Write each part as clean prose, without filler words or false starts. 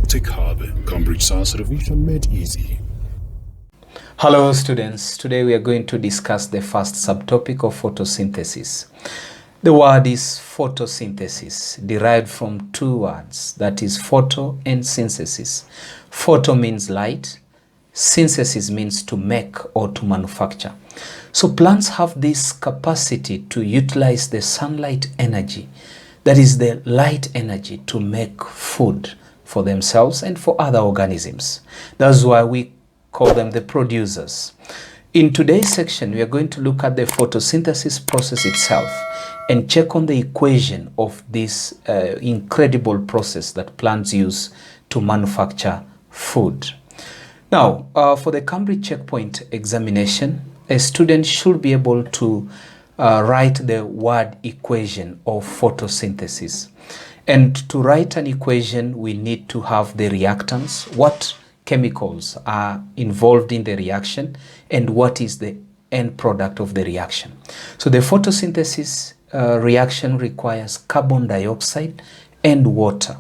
Tech Hub, Cambridge Science Revision made easy. Hello students, today we are going to discuss the first subtopic of photosynthesis. The word is photosynthesis, derived from two words, that is photo and synthesis. Photo means light, synthesis means to make or to manufacture. So plants have this capacity to utilize the sunlight energy, that is the light energy, to make food for themselves and for other organisms. That's why we call them the producers. In today's section, we are going to look at the photosynthesis process itself and check on the equation of this incredible process that plants use to manufacture food. Now, for the Cambridge checkpoint examination, a student should be able to write the word equation of photosynthesis. And to write an equation, we need to have the reactants, what chemicals are involved in the reaction, and what is the end product of the reaction. So the photosynthesis reaction requires carbon dioxide and water.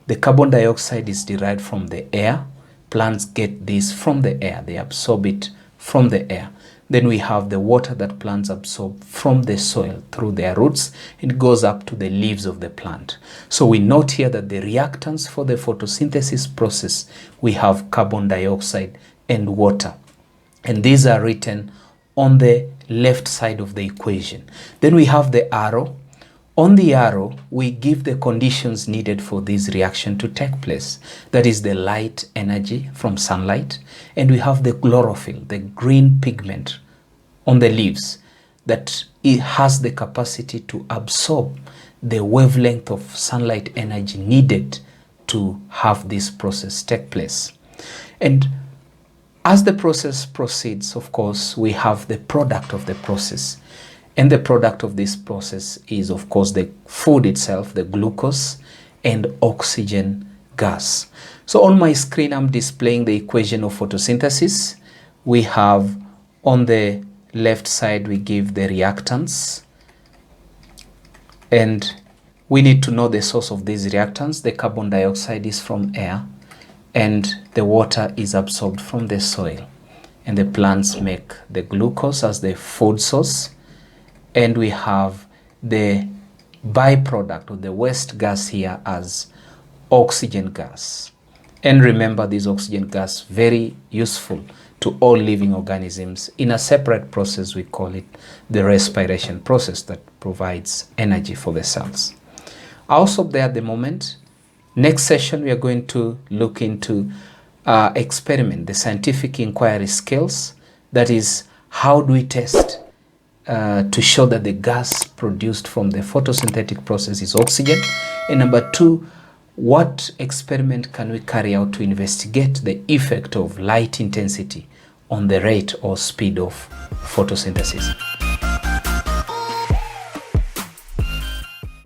The carbon dioxide is derived from the air. Plants get this from the air. They absorb it from the air. Then we have the water that plants absorb from the soil through their roots. It goes up to the leaves of the plant. So we note here that the reactants for the photosynthesis process, we have carbon dioxide and water. And these are written on the left side of the equation. Then we have the arrow. On the arrow, we give the conditions needed for this reaction to take place. That is the light energy from sunlight. And we have the chlorophyll, the green pigment on the leaves, that it has the capacity to absorb the wavelength of sunlight energy needed to have this process take place. And as the process proceeds, of course, we have the product of the process. And the product of this process is, of course, the food itself, the glucose and oxygen gas. So on my screen, I'm displaying the equation of photosynthesis. We have on the left side, we give the reactants. And we need to know the source of these reactants. The carbon dioxide is from air, and the water is absorbed from the soil. And the plants make the glucose as the food source. And we have the byproduct or the waste gas here as oxygen gas. And remember, this oxygen gas, very useful to all living organisms. In a separate process, we call it the respiration process that provides energy for the cells. I'll stop there at the moment. Next session, we are going to look into experiment, the scientific inquiry skills. That is, how do we test to show that the gas produced from the photosynthetic process is oxygen? And number two, what experiment can we carry out to investigate the effect of light intensity on the rate or speed of photosynthesis?